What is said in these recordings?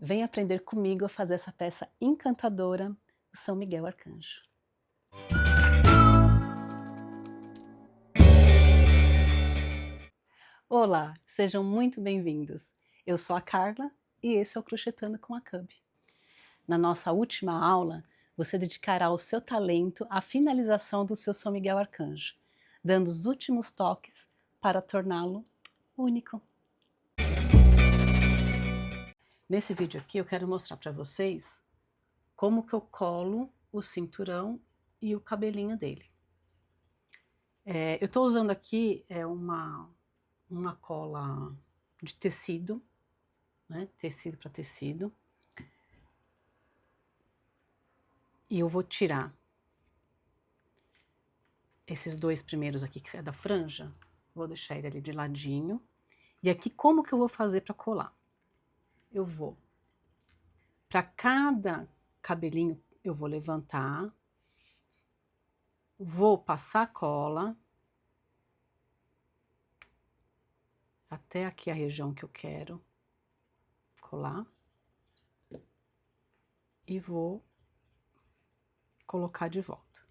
Vem aprender comigo a fazer essa peça encantadora, o São Miguel Arcanjo. Olá, sejam muito bem-vindos. Eu sou a Carla e esse é o Crochetando com a Cub. Na nossa última aula, você dedicará o seu talento à finalização do seu São Miguel Arcanjo, dando os últimos toques para torná-lo único. Nesse vídeo aqui eu quero mostrar para vocês como que eu colo o cinturão e o cabelinho dele. Eu estou usando aqui uma cola de tecido, né? Tecido para tecido. E eu vou tirar esses dois primeiros aqui que é da franja, vou deixar ele ali de ladinho. E aqui como que eu vou fazer para colar? Eu vou, para cada cabelinho eu vou levantar, vou passar a cola até aqui a região que eu quero colar e vou colocar de volta.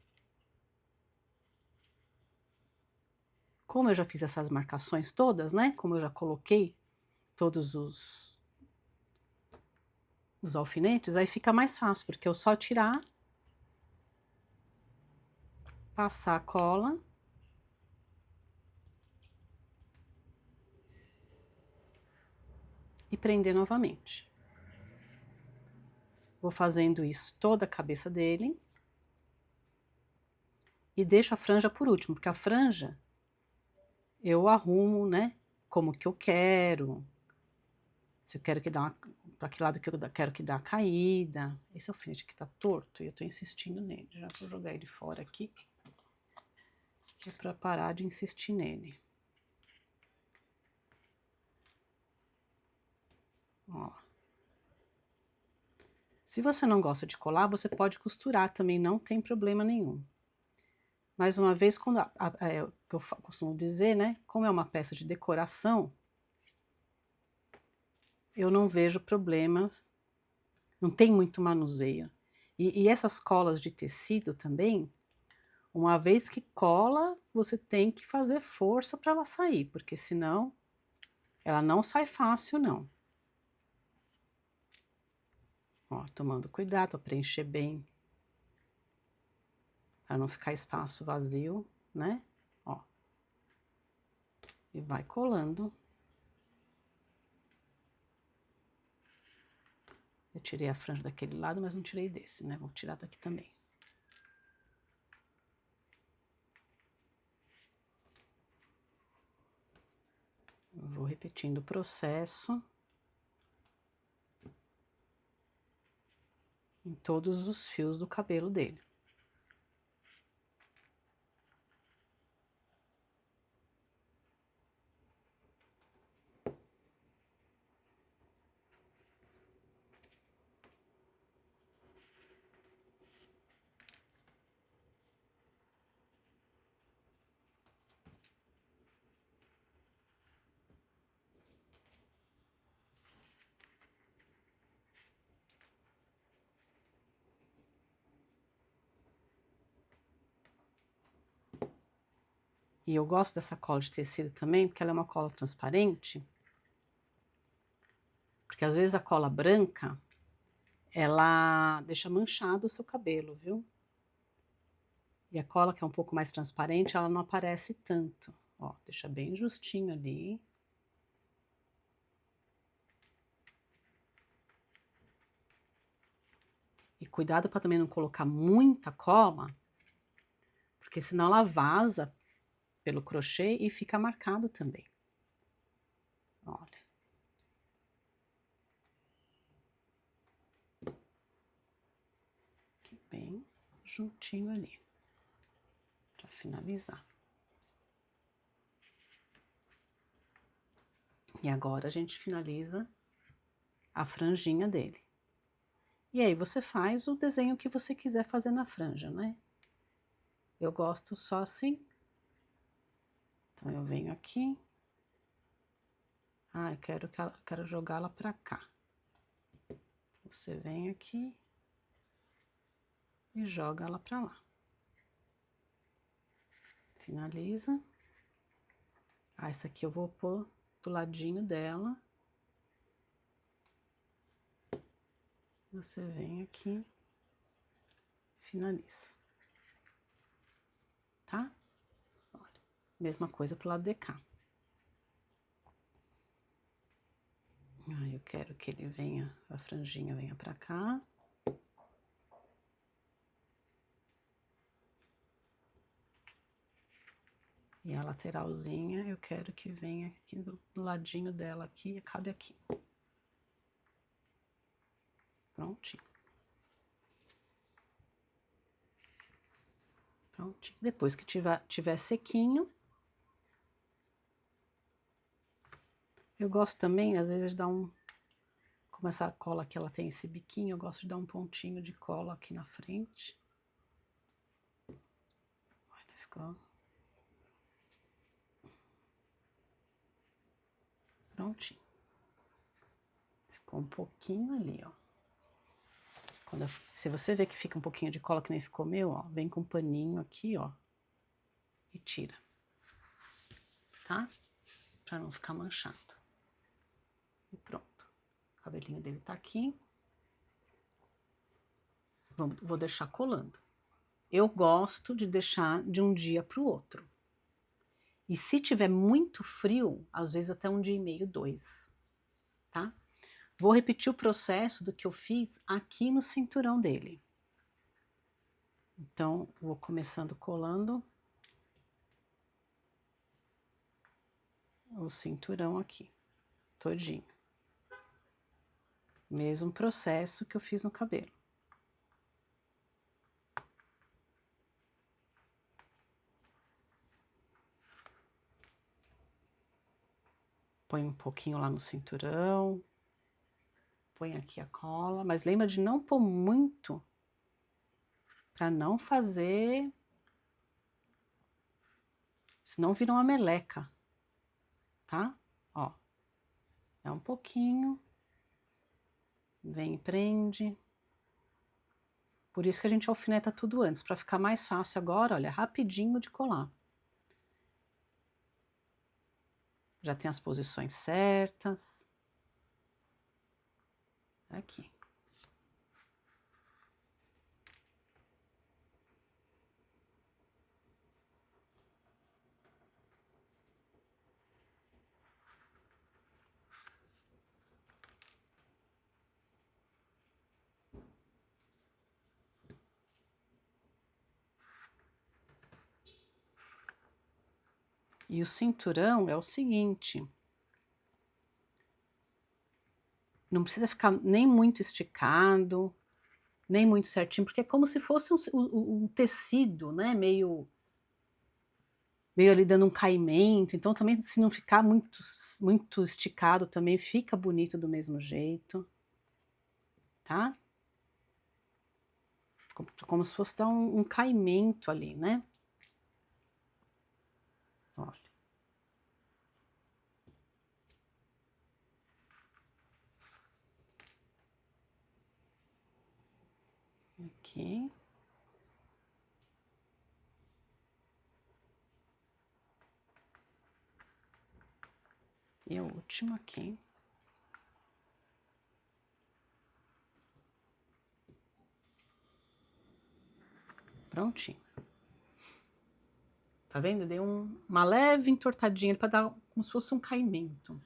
Como eu já fiz essas marcações todas, né? Como eu já coloquei todos os alfinetes, aí fica mais fácil, porque eu só tirar, passar a cola e prender novamente. Vou fazendo isso toda a cabeça dele e deixo a franja por último, porque a franja eu arrumo, né, como que eu quero. Se eu quero que dá uma, para que lado que eu quero que dá a caída. Esse alfinete aqui tá torto e eu tô insistindo nele. Já vou jogar ele fora aqui, que é para parar de insistir nele. Ó. Se você não gosta de colar, você pode costurar também, não tem problema nenhum. Mais uma vez, quando que eu costumo dizer, né, como é uma peça de decoração, eu não vejo problemas, não tem muito manuseio. E essas colas de tecido também, uma vez que cola, você tem que fazer força para ela sair, porque senão ela não sai fácil, não. Ó, tomando cuidado para preencher bem, para não ficar espaço vazio, né? Ó. E vai colando. Eu tirei a franja daquele lado, mas não tirei desse, né? Vou tirar daqui também. Eu vou repetindo o processo em todos os fios do cabelo dele. E eu gosto dessa cola de tecido também, porque ela é uma cola transparente. Porque às vezes a cola branca, ela deixa manchado o seu cabelo, viu? E a cola que é um pouco mais transparente, ela não aparece tanto. Ó, deixa bem justinho ali. E cuidado para também não colocar muita cola, porque senão ela vaza pelo crochê e fica marcado também. Olha. Aqui bem juntinho ali, para finalizar. E agora a gente finaliza a franjinha dele. E aí você faz o desenho que você quiser fazer na franja, né? Eu gosto só assim. Então eu venho aqui. Ah, eu quero jogá-la pra cá. você vem aqui e joga ela pra lá. Finaliza. Ah, essa aqui eu vou pôr do ladinho dela. Você vem aqui, finaliza. Tá? Olha, mesma coisa pro lado de cá. Aí eu quero que ele venha, a franjinha venha pra cá. E a lateralzinha eu quero que venha aqui do ladinho dela aqui, cabe aqui. Prontinho. Prontinho. Depois que tiver sequinho, eu gosto também, às vezes, de dar como essa cola aqui, ela tem esse biquinho, eu gosto de dar um pontinho de cola aqui na frente. Olha, ficou... Prontinho. Ficou um pouquinho ali, ó. Se você vê que fica um pouquinho de cola que nem ficou meu, ó, vem com um paninho aqui, ó, e tira. Tá? Pra não ficar manchado. E pronto. O cabelinho dele tá aqui. Vou deixar colando. Eu gosto de deixar de um dia pro outro. E se tiver muito frio, às vezes até um dia e meio, 2, tá? Vou repetir o processo do que eu fiz aqui no cinturão dele. Então, vou começando colando o cinturão aqui, todinho. Mesmo processo que eu fiz no cabelo. Põe um pouquinho lá no cinturão. Põe aqui a cola, mas lembra de não pôr muito, para não fazer, senão vira uma meleca, tá? Ó, é um pouquinho, vem e prende. Por isso que a gente alfineta tudo antes, para ficar mais fácil agora, olha, rapidinho de colar. Já tem as posições certas. Aqui. E o cinturão é o seguinte, não precisa ficar nem muito esticado, nem muito certinho, porque é como se fosse um tecido, né, meio ali dando um caimento, então também se não ficar muito esticado também fica bonito do mesmo jeito, tá? Como se fosse dar um caimento ali, né? Olha. Aqui. E a última aqui. Prontinho. Tá vendo? Deu uma leve entortadinha para dar como se fosse um caimento.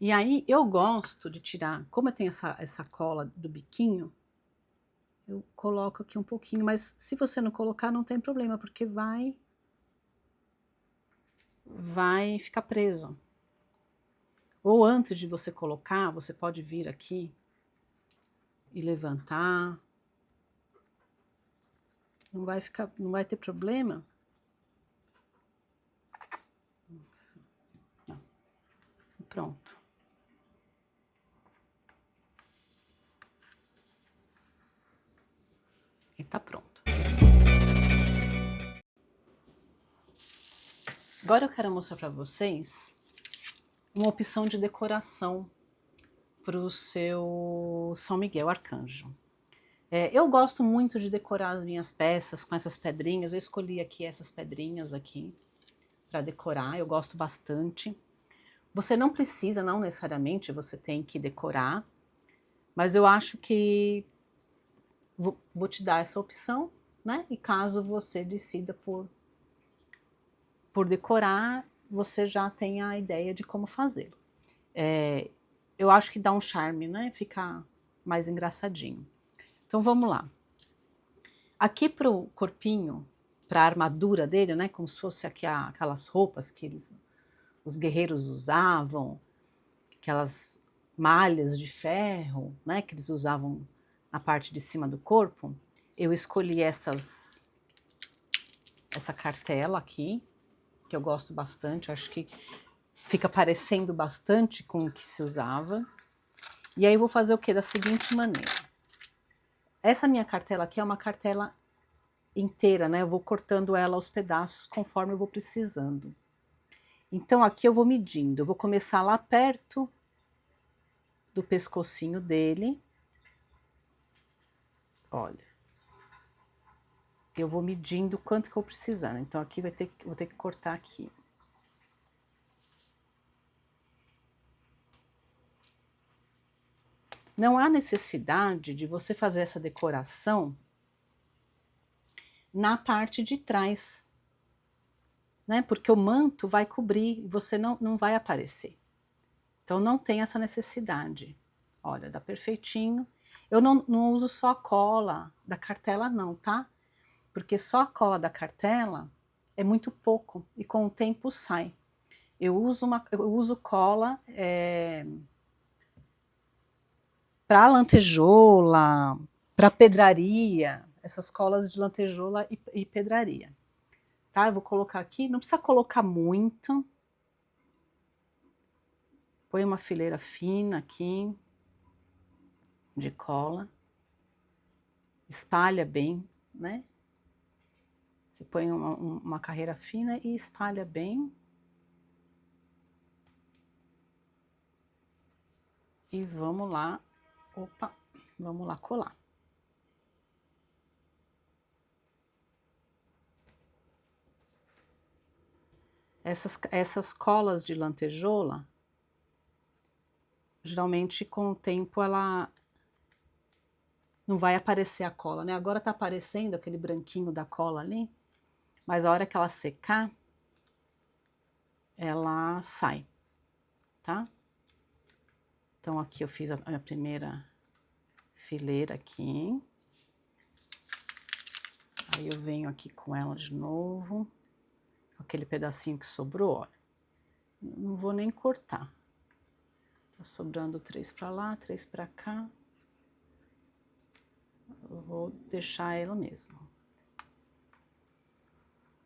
E aí eu gosto de tirar, como eu tenho essa cola do biquinho, eu coloco aqui um pouquinho, mas se você não colocar não tem problema, porque vai ficar preso. Ou antes de você colocar, você pode vir aqui e levantar. Não vai ter problema. Não. Pronto. E tá pronto. Agora eu quero mostrar para vocês uma opção de decoração pro seu São Miguel Arcanjo. Eu gosto muito de decorar as minhas peças com essas pedrinhas. Eu escolhi aqui essas pedrinhas aqui para decorar, eu gosto bastante. Você não precisa, não necessariamente você tem que decorar, mas eu acho que vou te dar essa opção, né? E caso você decida por decorar, você já tem a ideia de como fazê-lo. Eu acho que dá um charme, né? Fica mais engraçadinho. Então vamos lá. Aqui pro corpinho, para a armadura dele, né? Como se fosse aqui aquelas roupas que os guerreiros usavam, aquelas malhas de ferro, né? Que eles usavam na parte de cima do corpo. Eu escolhi essa cartela aqui, que eu gosto bastante, eu acho que fica parecendo bastante com o que se usava. E aí eu vou fazer o que? Da seguinte maneira. Essa minha cartela aqui é uma cartela inteira, né? Eu vou cortando ela aos pedaços conforme eu vou precisando. Então aqui eu vou medindo, eu vou começar lá perto do pescocinho dele. Olha. Eu vou medindo quanto que eu precisar. Então aqui vou ter que cortar aqui. Não há necessidade de você fazer essa decoração na parte de trás, né? Porque o manto vai cobrir e você não vai aparecer. Então não tem essa necessidade. Olha, dá perfeitinho. Eu não uso só a cola da cartela não, tá? Porque só a cola da cartela é muito pouco e com o tempo sai. Eu uso cola para lantejola, para pedraria, essas colas de lantejola e pedraria. Tá? Eu vou colocar aqui, não precisa colocar muito. Põe uma fileira fina aqui de cola. Espalha bem, né? Você põe uma carreira fina e espalha bem. E vamos lá, vamos lá colar. Essas colas de lantejola, geralmente com o tempo ela não vai aparecer a cola, né? Agora tá aparecendo aquele branquinho da cola ali, mas a hora que ela secar, ela sai, tá? Então aqui eu fiz a minha primeira fileira aqui. Aí eu venho aqui com ela de novo, aquele pedacinho que sobrou, olha. Não vou nem cortar. Tá sobrando 3 para lá, 3 para cá. Eu vou deixar ela mesmo.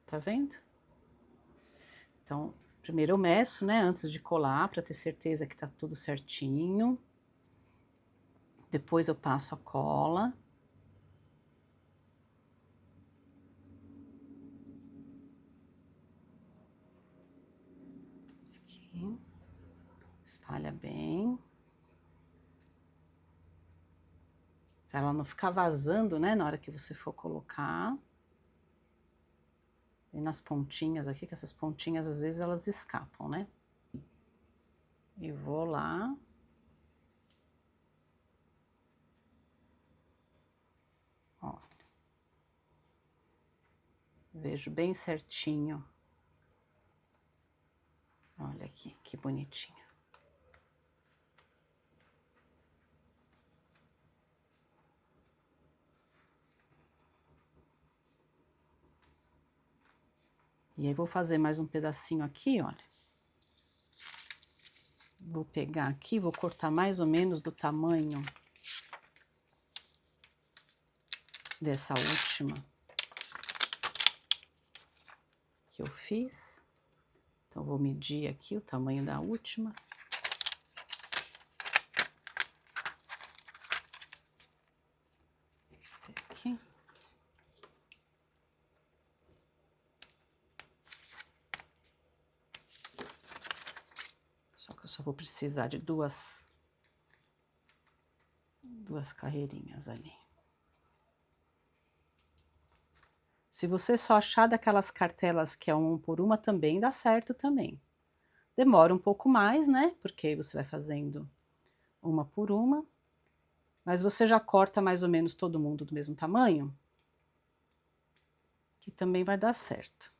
Tá vendo? Então, primeiro eu meço, né, antes de colar, para ter certeza que tá tudo certinho. Depois eu passo a cola. Aqui. Espalha bem. Pra ela não ficar vazando, né, na hora que você for colocar. E nas pontinhas aqui, que essas pontinhas às vezes elas escapam, né? E vou lá. Ó. Vejo bem certinho. Olha aqui, que bonitinho. E aí vou fazer mais um pedacinho aqui, olha. Vou pegar aqui, vou cortar mais ou menos do tamanho dessa última que eu fiz. Então, vou medir aqui o tamanho da última. Aqui. Só que eu só vou precisar de duas 2 carreirinhas ali. Se você só achar daquelas cartelas que é 1 por 1, também dá certo também. Demora um pouco mais, né, porque aí você vai fazendo 1 por 1, mas você já corta mais ou menos todo mundo do mesmo tamanho, que também vai dar certo.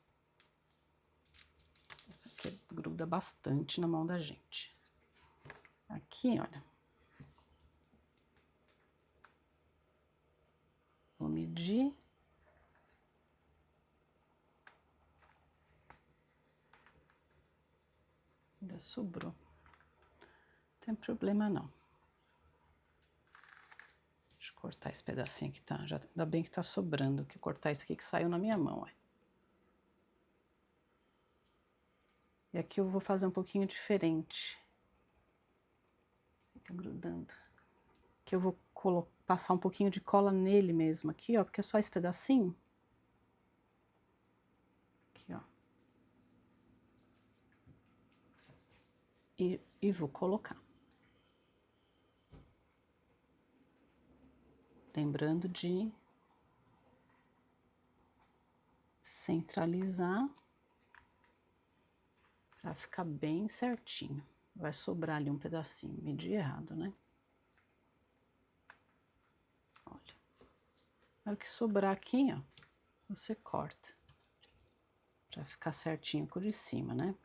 Essa aqui gruda bastante na mão da gente. Aqui, olha. Vou medir. Ainda sobrou. Não tem problema não. Deixa eu cortar esse pedacinho que tá. Já, ainda bem que tá sobrando, que cortar isso aqui que saiu na minha mão, ó. E aqui eu vou fazer um pouquinho diferente. Tá grudando. Que eu vou passar um pouquinho de cola nele mesmo aqui, ó, porque é só esse pedacinho. Aqui, ó. E vou colocar. Lembrando de centralizar para ficar bem certinho. Vai sobrar ali um pedacinho, medi errado, né? Olha. Aí o que sobrar aqui, ó, você corta. Para ficar certinho por de cima, né?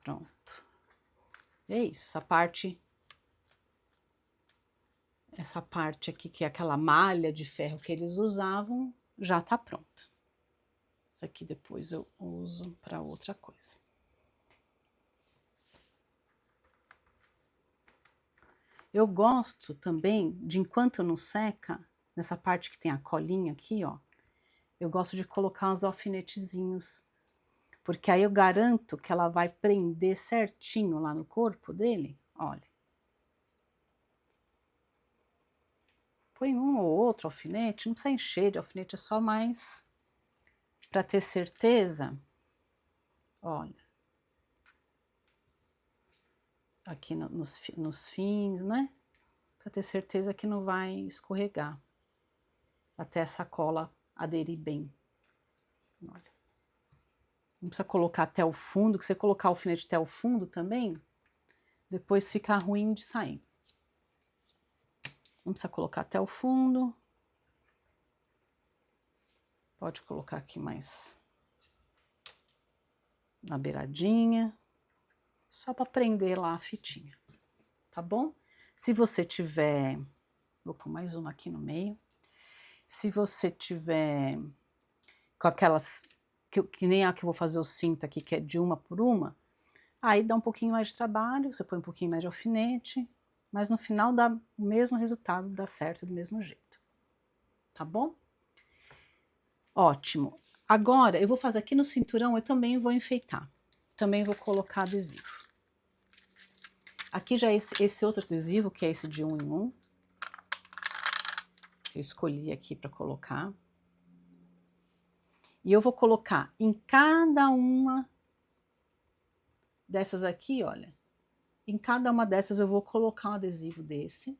Pronto. É isso, essa parte aqui, que é aquela malha de ferro que eles usavam, já tá pronta. Isso aqui depois eu uso para outra coisa. Eu gosto também de, enquanto não seca, nessa parte que tem a colinha aqui, ó, eu gosto de colocar uns alfinetezinhos, porque aí eu garanto que ela vai prender certinho lá no corpo dele, olha. Põe um ou outro alfinete, não precisa encher de alfinete, é só mais para ter certeza. Olha. Aqui nos fins, né? Para ter certeza que não vai escorregar. Até essa cola aderir bem. Olha. Não precisa colocar até o fundo, que você colocar o alfinete até o fundo também, depois fica ruim de sair. Não precisa colocar até o fundo. Pode colocar aqui mais na beiradinha, só para prender lá a fitinha, tá bom? Se você tiver, vou pôr mais uma aqui no meio. Se você tiver com aquelas, que nem a que eu vou fazer o cinto aqui, que é de 1 por 1, aí dá um pouquinho mais de trabalho, você põe um pouquinho mais de alfinete, mas no final dá o mesmo resultado, dá certo do mesmo jeito, tá bom? Ótimo. Agora, eu vou fazer aqui no cinturão, eu também vou enfeitar. Também vou colocar adesivo. Aqui já é esse outro adesivo, que é esse de 1 em 1. Que eu escolhi aqui para colocar. E eu vou colocar em cada uma dessas aqui, olha. Em cada uma dessas eu vou colocar um adesivo desse.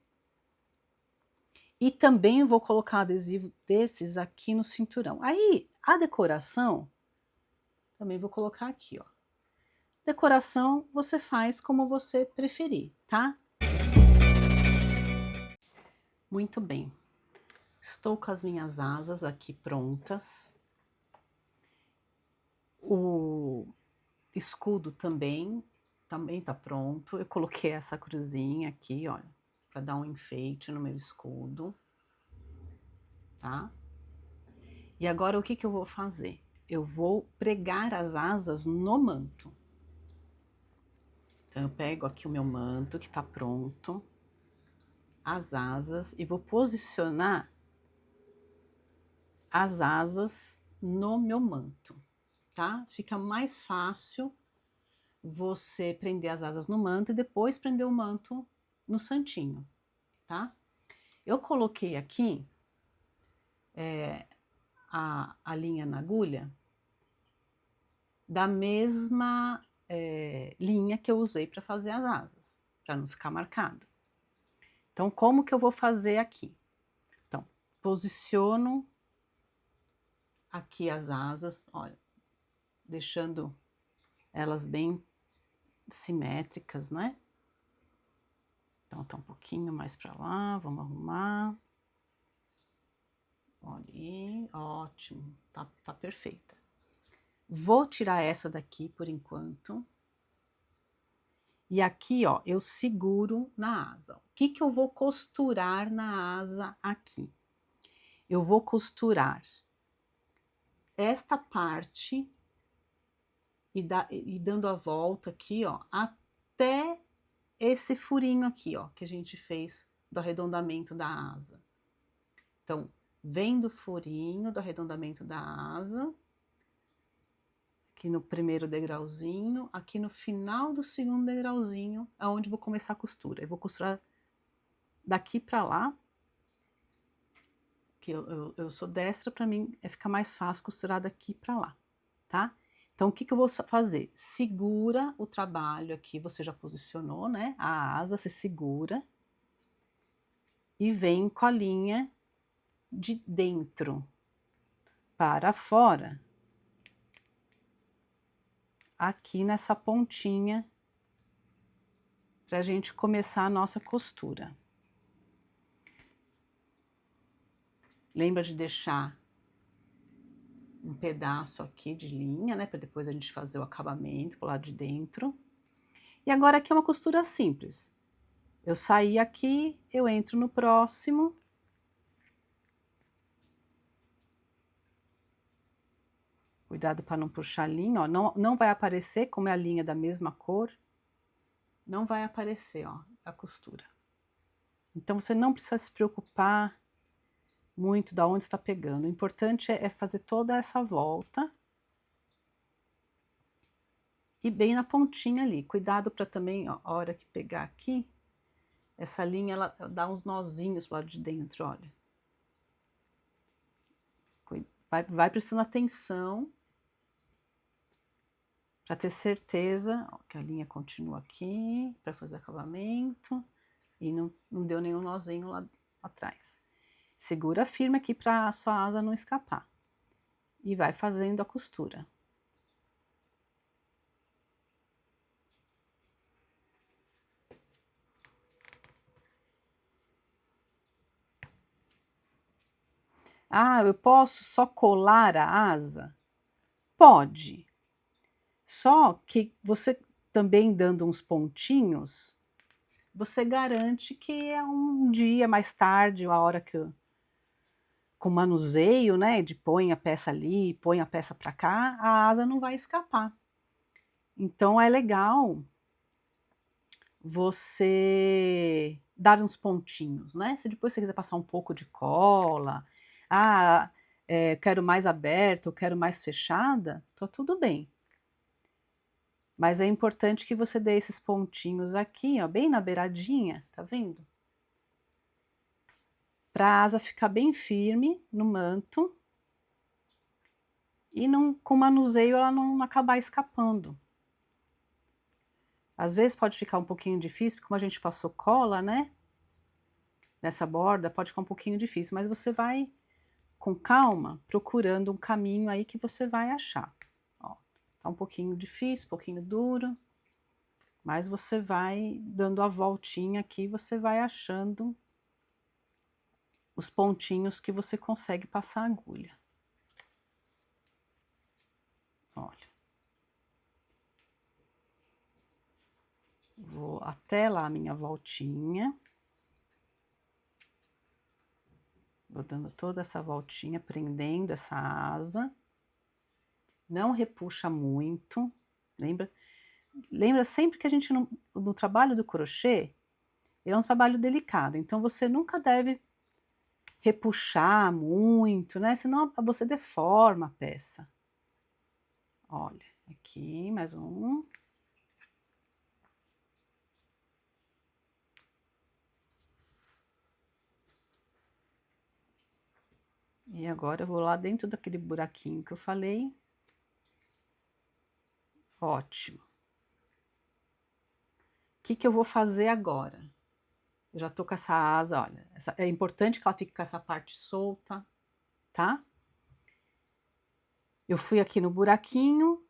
E também vou colocar um adesivo desses aqui no cinturão. Aí, a decoração, também vou colocar aqui, ó. Decoração você faz como você preferir, tá? Muito bem. Estou com as minhas asas aqui prontas. O escudo também tá pronto. Eu coloquei essa cruzinha aqui, olha, para dar um enfeite no meu escudo, tá? E agora o que eu vou fazer? Eu vou pregar as asas no manto. Então eu pego aqui o meu manto que tá pronto, as asas, e vou posicionar as asas no meu manto, tá? Fica mais fácil você prender as asas no manto e depois prender o manto no santinho, tá? Eu coloquei aqui a linha na agulha da mesma linha que eu usei para fazer as asas, para não ficar marcado. Então, como que eu vou fazer aqui? Então, posiciono aqui as asas, olha, deixando elas bem simétricas, né? Então, tá um pouquinho mais para lá, vamos arrumar. Olha aí, ótimo, tá perfeita. Vou tirar essa daqui por enquanto. E aqui, ó, eu seguro na asa. O que que eu vou costurar na asa aqui? Eu vou costurar esta parte e dando a volta aqui, ó, até esse furinho aqui, ó, que a gente fez do arredondamento da asa. Então, vem do furinho do arredondamento da asa, aqui no primeiro degrauzinho, aqui no final do segundo degrauzinho, é onde vou começar a costura. Eu vou costurar daqui para lá, que eu sou destra, para mim fica mais fácil costurar daqui para lá, tá? Então, o que que eu vou fazer? Segura o trabalho aqui, você já posicionou, né? A asa, você segura e vem com a linha de dentro para fora, aqui nessa pontinha, para a gente começar a nossa costura. Lembra de deixar um pedaço aqui de linha, né, para depois a gente fazer o acabamento pro lado de dentro. E agora aqui é uma costura simples. Eu saí aqui, eu entro no próximo. Cuidado para não puxar a linha, ó, não vai aparecer, como é a linha da mesma cor, não vai aparecer, ó, a costura. Então você não precisa se preocupar muito da onde está pegando. O importante é fazer toda essa volta. E bem na pontinha ali. Cuidado para também, ó, a hora que pegar aqui, essa linha ela dá uns nozinhos pro lado de dentro, olha. Vai prestando atenção para ter certeza ó, que a linha continua aqui para fazer acabamento e não deu nenhum nozinho lá atrás. Segura firme aqui para a sua asa não escapar e vai fazendo a costura. Ah, eu posso só colar a asa? Pode. Só que você também dando uns pontinhos, você garante que é um dia mais tarde, a hora que com manuseio, né, de põe a peça ali, põe a peça para cá, a asa não vai escapar. Então é legal você dar uns pontinhos, né? Se depois você quiser passar um pouco de cola, quero mais aberta, eu quero mais fechada, tá tudo bem. Mas é importante que você dê esses pontinhos aqui, ó, bem na beiradinha, tá vendo? Para a asa ficar bem firme no manto e não, com manuseio ela não acabar escapando. Às vezes pode ficar um pouquinho difícil, porque como a gente passou cola, né? Nessa borda, pode ficar um pouquinho difícil, mas você vai com calma, procurando um caminho aí que você vai achar. Ó, tá um pouquinho difícil, um pouquinho duro, mas você vai dando a voltinha aqui, você vai achando os pontinhos que você consegue passar a agulha. Olha. Vou até lá a minha voltinha. Vou dando toda essa voltinha, prendendo essa asa. Não repuxa muito, lembra? Lembra sempre que a gente, no trabalho do crochê, ele é um trabalho delicado, então você nunca deve repuxar muito, né? Senão você deforma a peça. Olha, aqui mais um. E agora eu vou lá dentro daquele buraquinho que eu falei. Ótimo. O que que eu vou fazer agora? Eu já tô com essa asa, olha, é importante que ela fique com essa parte solta, tá? Eu fui aqui no buraquinho,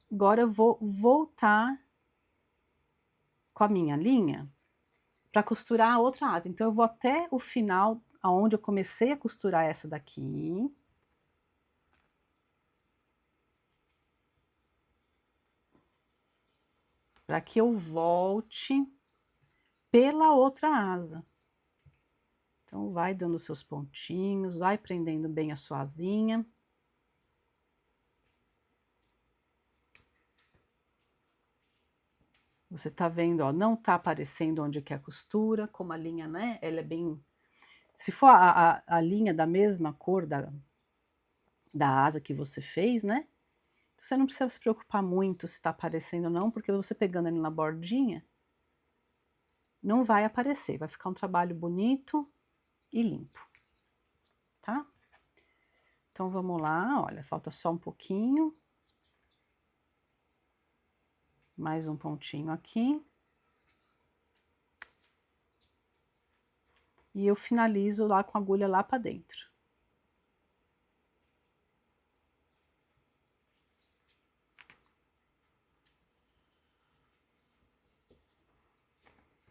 agora eu vou voltar com a minha linha para costurar a outra asa. Então, eu vou até o final, aonde eu comecei a costurar essa daqui. Para que eu volte pela outra asa. Então, vai dando seus pontinhos, vai prendendo bem a sua asinha. Você tá vendo, ó, não tá aparecendo onde que é a costura, como a linha, né, ela é bem... Se for a linha da mesma cor da asa que você fez, né, você não precisa se preocupar muito se tá aparecendo ou não, porque você pegando ali na bordinha, não vai aparecer, vai ficar um trabalho bonito e limpo, tá? Então, vamos lá, olha, falta só um pouquinho. Mais um pontinho aqui. E eu finalizo lá com a agulha lá para dentro.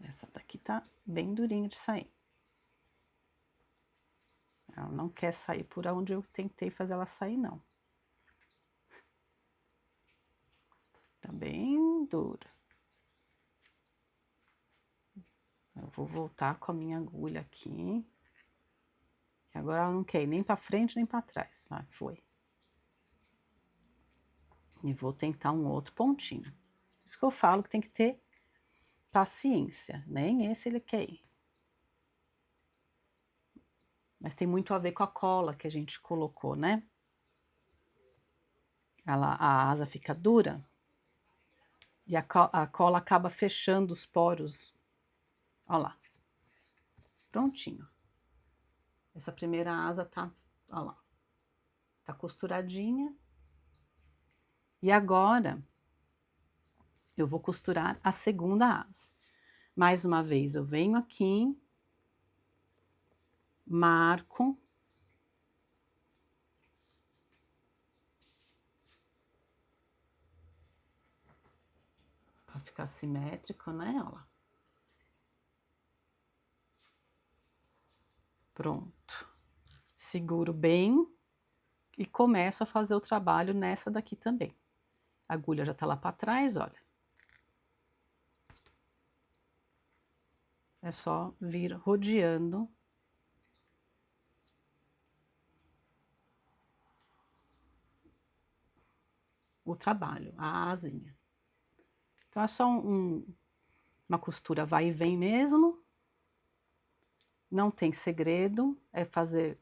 Essa daqui tá bem durinha de sair. Ela não quer sair por onde eu tentei fazer ela sair, não. Tá bem dura. Eu vou voltar com a minha agulha aqui. Agora ela não quer ir nem para frente nem para trás. Mas foi. E vou tentar um outro pontinho. Isso que eu falo que tem que ter paciência. Nem esse ele quer ir. Mas tem muito a ver com a cola que a gente colocou, né? A asa fica dura e a cola acaba fechando os poros. Olha lá. Prontinho. Essa primeira asa tá, olha lá, tá costuradinha. E agora, eu vou costurar a segunda asa. Mais uma vez, eu venho aqui, marco. Pra ficar simétrico, né, ó lá. Pronto. Seguro bem e começo a fazer o trabalho nessa daqui também. A agulha já tá lá para trás, olha. É só vir rodeando o trabalho, a asinha. Então, é só uma costura vai e vem mesmo. Não tem segredo, é fazer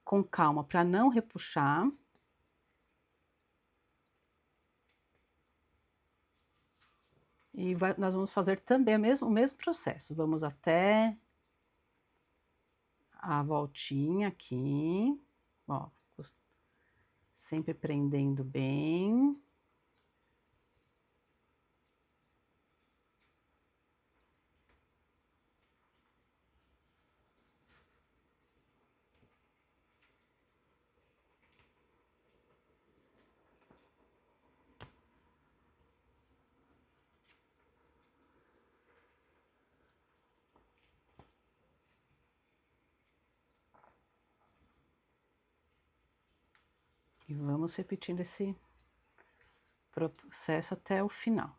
com calma para não repuxar. E nós vamos fazer também o mesmo processo. Vamos até a voltinha aqui, ó, sempre prendendo bem. E vamos repetindo esse processo até o final.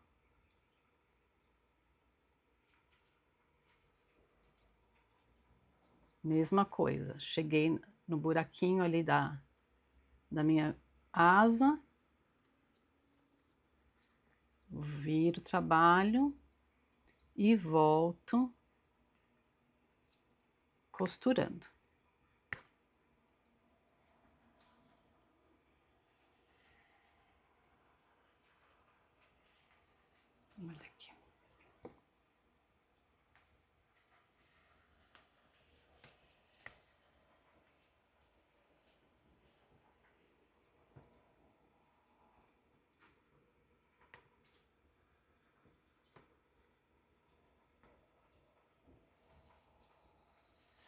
Mesma coisa, cheguei no buraquinho ali da minha asa, viro o trabalho e volto costurando. Olha aqui.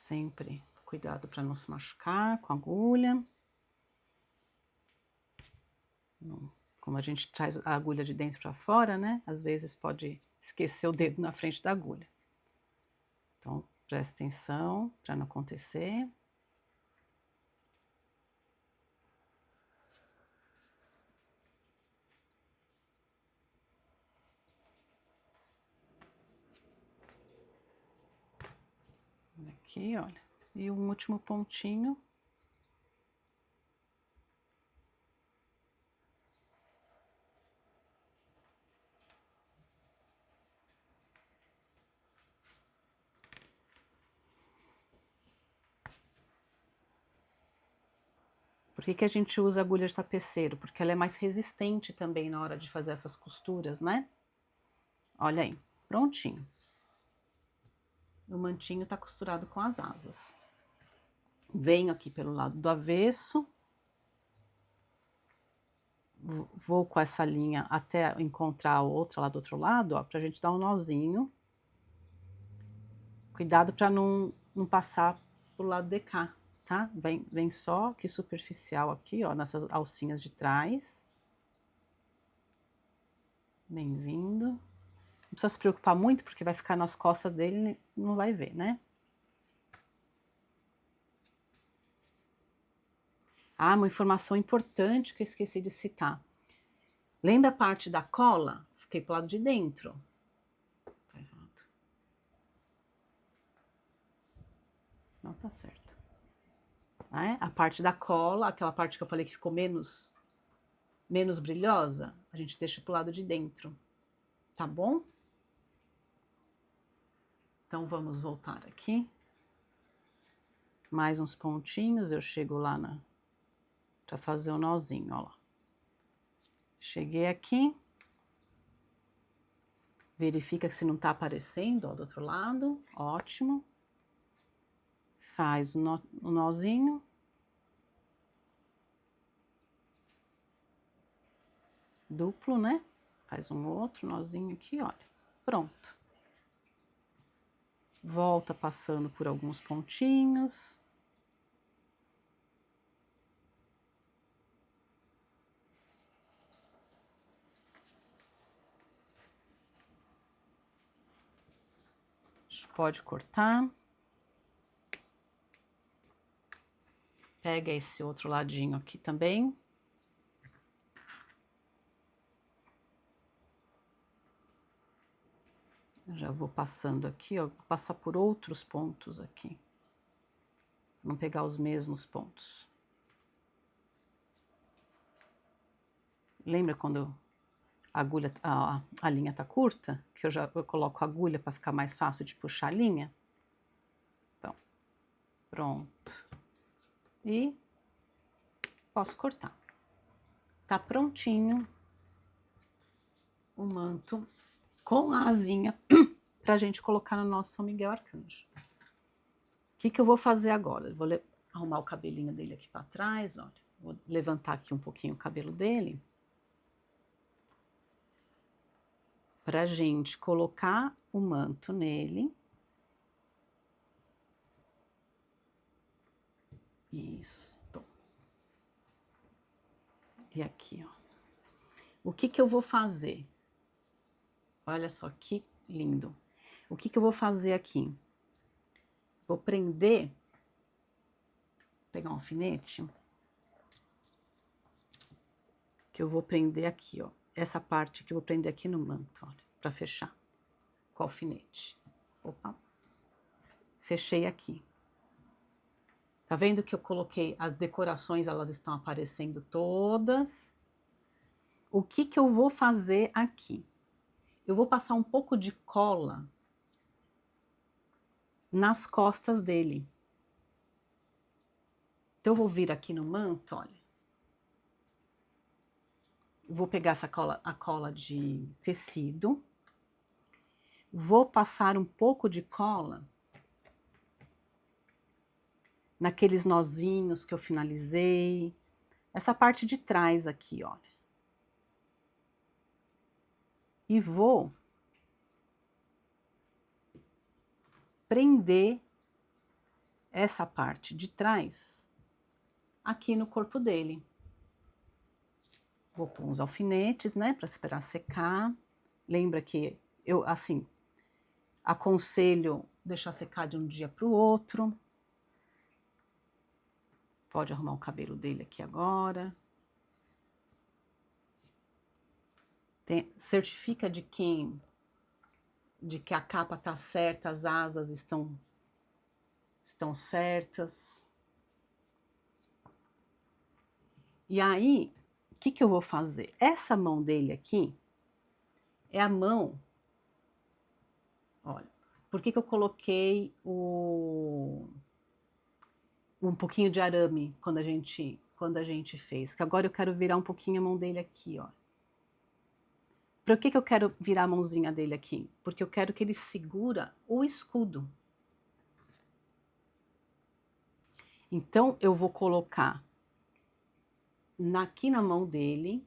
Sempre cuidado para não se machucar com a agulha. Como a gente traz a agulha de dentro para fora, né? Às vezes pode esquecer o dedo na frente da agulha. Então, preste atenção para não acontecer. Aqui, olha. E o último pontinho. Por que que a gente usa agulha de tapeceiro? Porque ela é mais resistente também na hora de fazer essas costuras, né? Olha aí, prontinho. O mantinho tá costurado com as asas. Venho aqui pelo lado do avesso. Vou com essa linha até encontrar a outra lá do outro lado, ó, pra gente dar um nozinho. Cuidado para não passar pro lado de cá, tá? Vem só aqui superficial aqui, ó, nessas alcinhas de trás. Bem-vindo. Não precisa se preocupar muito, porque vai ficar nas costas dele, não vai ver, né? Ah, uma informação importante que eu esqueci de citar. Lembra a parte da cola? Fiquei pro lado de dentro. Tá errado. Não tá certo. A parte da cola, aquela parte que eu falei que ficou menos brilhosa, a gente deixa pro lado de dentro, tá bom? Então, vamos voltar aqui. Mais uns pontinhos, eu chego lá para fazer o nozinho, ó lá. Cheguei aqui. Verifica se não tá aparecendo, ó, do outro lado. Ótimo. Faz o nozinho. Duplo, né? Faz um outro nozinho aqui, olha. Pronto. Volta passando por alguns pontinhos. Pode cortar. Pega esse outro ladinho aqui também. Já vou passando aqui, ó, vou passar por outros pontos aqui. Não pegar os mesmos pontos. Lembra quando a agulha, a linha tá curta? Que eu coloco a agulha para ficar mais fácil de puxar a linha? Então, pronto. E posso cortar. Tá prontinho o manto com a asinha pra gente colocar no nosso São Miguel Arcanjo. O que que eu vou fazer agora? Eu vou arrumar o cabelinho dele aqui para trás, olha. Vou levantar aqui um pouquinho o cabelo dele. Pra gente colocar o manto nele. Isto. E aqui, ó. O que que eu vou fazer? Olha só que lindo. O que que eu vou fazer aqui? Vou prender, pegar um alfinete, que eu vou prender aqui, ó. Essa parte que eu vou prender aqui no manto, olha, pra fechar com o alfinete. Opa. Fechei aqui. Tá vendo que eu coloquei as decorações, elas estão aparecendo todas. O que que eu vou fazer aqui? Eu vou passar um pouco de cola nas costas dele. Então, eu vou vir aqui no manto, olha. Vou pegar essa cola, a cola de tecido. Vou passar um pouco de cola naqueles nozinhos que eu finalizei. Essa parte de trás aqui, olha. E vou prender essa parte de trás aqui no corpo dele. Vou pôr uns alfinetes, né, para esperar secar. Lembra que eu, assim, aconselho deixar secar de um dia para o outro. Pode arrumar o cabelo dele aqui agora. Certifica de que a capa está certa, as asas estão certas. E aí, o que eu vou fazer? Essa mão dele aqui é a mão. Olha, por que eu coloquei um pouquinho de arame quando a gente fez? Que agora eu quero virar um pouquinho a mão dele aqui, ó. Por que eu quero virar a mãozinha dele aqui? Porque eu quero que ele segura o escudo. Então, eu vou colocar aqui na mão dele,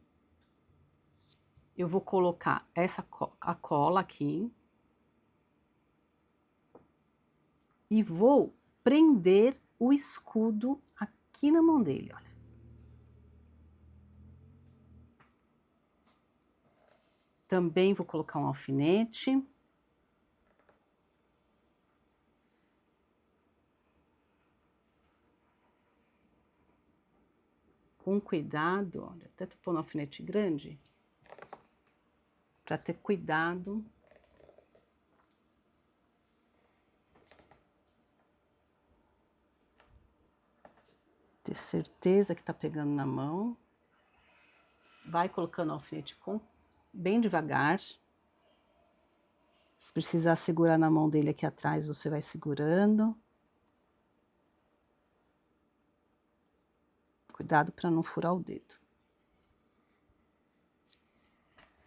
eu vou colocar a cola aqui e vou prender o escudo aqui na mão dele, olha. Também vou colocar um alfinete. Com cuidado, olha, até tô pondo um alfinete grande, para ter cuidado. Ter certeza que tá pegando na mão. Vai colocando o alfinete bem devagar. Se precisar segurar na mão dele aqui atrás, você vai segurando. Cuidado para não furar o dedo.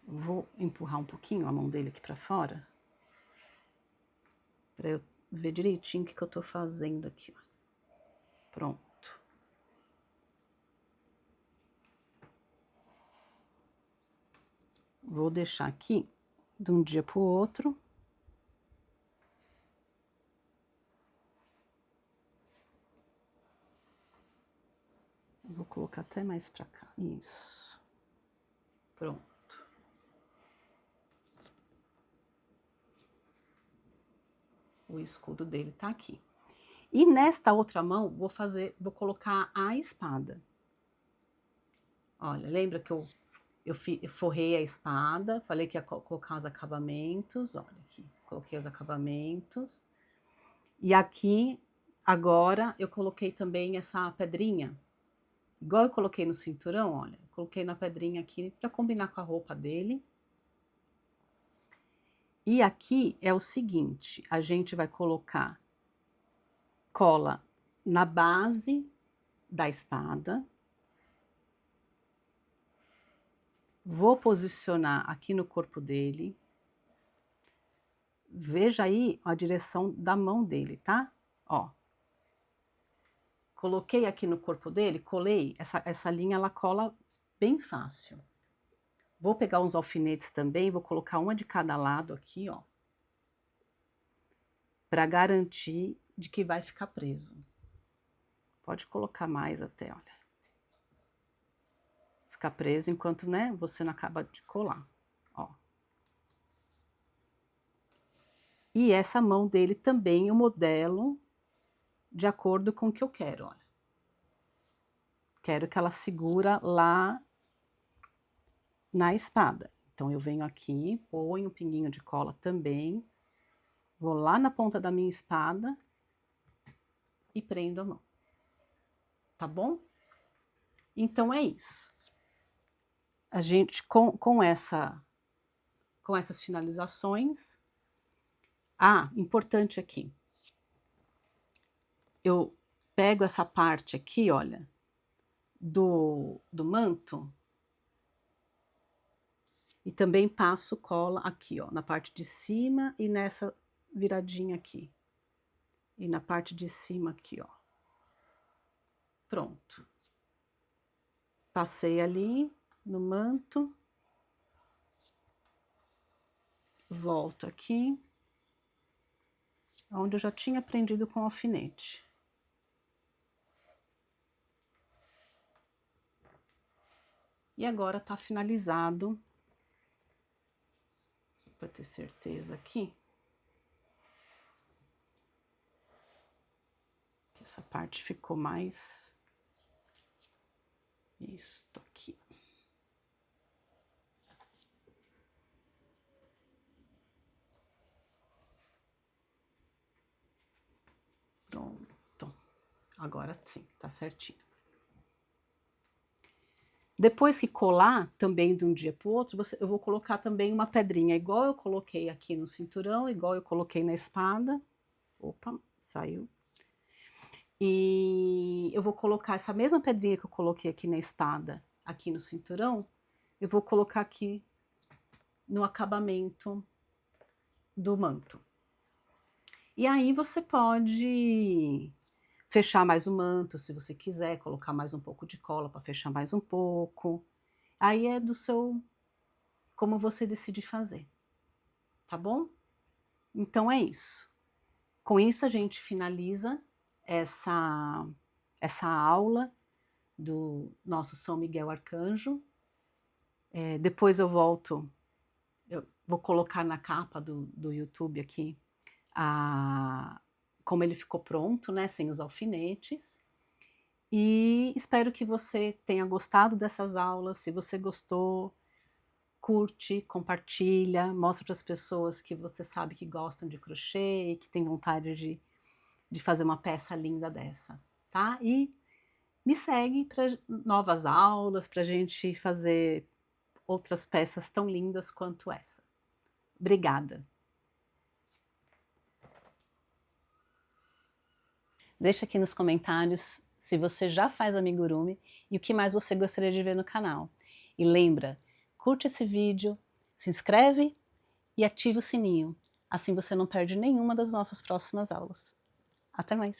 Vou empurrar um pouquinho a mão dele aqui para fora, para eu ver direitinho o que eu tô fazendo aqui, ó. Pronto. Vou deixar aqui de um dia para o outro. Vou colocar até mais para cá. Isso. Pronto. O escudo dele tá aqui. E nesta outra mão, vou colocar a espada. Olha, lembra que eu forrei a espada, falei que ia colocar os acabamentos, olha aqui, coloquei os acabamentos. E aqui, agora, eu coloquei também essa pedrinha, igual eu coloquei no cinturão, olha, coloquei na pedrinha aqui para combinar com a roupa dele. E aqui é o seguinte, a gente vai colocar cola na base da espada. Vou posicionar aqui no corpo dele. Veja aí a direção da mão dele, tá? Ó. Coloquei aqui no corpo dele, colei, essa linha ela cola bem fácil. Vou pegar uns alfinetes também, vou colocar uma de cada lado aqui, ó. Para garantir de que vai ficar preso. Pode colocar mais até, olha. Ficar preso enquanto, né, você não acaba de colar, ó. E essa mão dele também eu modelo de acordo com o que eu quero, olha. Quero que ela segura lá na espada. Então, eu venho aqui, ponho um pinguinho de cola também, vou lá na ponta da minha espada e prendo a mão. Tá bom? Então, é isso. A gente, com essas finalizações... Ah, importante aqui. Eu pego essa parte aqui, olha, do manto, e também passo cola aqui, ó, na parte de cima e nessa viradinha aqui. E na parte de cima aqui, ó. Pronto. Passei ali no manto. Volto aqui, onde eu já tinha prendido com alfinete. E agora tá finalizado. Só para ter certeza aqui. Que essa parte ficou mais... Isto aqui. Pronto. Agora sim, tá certinho. Depois que colar, também de um dia para o outro, eu vou colocar também uma pedrinha, igual eu coloquei aqui no cinturão, igual eu coloquei na espada. Opa, saiu. E eu vou colocar essa mesma pedrinha que eu coloquei aqui na espada, aqui no cinturão, eu vou colocar aqui no acabamento do manto. E aí você pode fechar mais o manto, se você quiser, colocar mais um pouco de cola para fechar mais um pouco. Aí é do seu... como você decide fazer, tá bom? Então é isso. Com isso a gente finaliza essa aula do nosso São Miguel Arcanjo. Depois eu volto, eu vou colocar na capa do YouTube aqui como ele ficou pronto, né, sem os alfinetes. E espero que você tenha gostado dessas aulas. Se você gostou, curte, compartilha, mostra para as pessoas que você sabe que gostam de crochê e que tem vontade de fazer uma peça linda dessa, tá? E me segue para novas aulas, para a gente fazer outras peças tão lindas quanto essa. Obrigada! Deixa aqui nos comentários se você já faz amigurumi e o que mais você gostaria de ver no canal. E lembra, curte esse vídeo, se inscreve e ativa o sininho. Assim você não perde nenhuma das nossas próximas aulas. Até mais!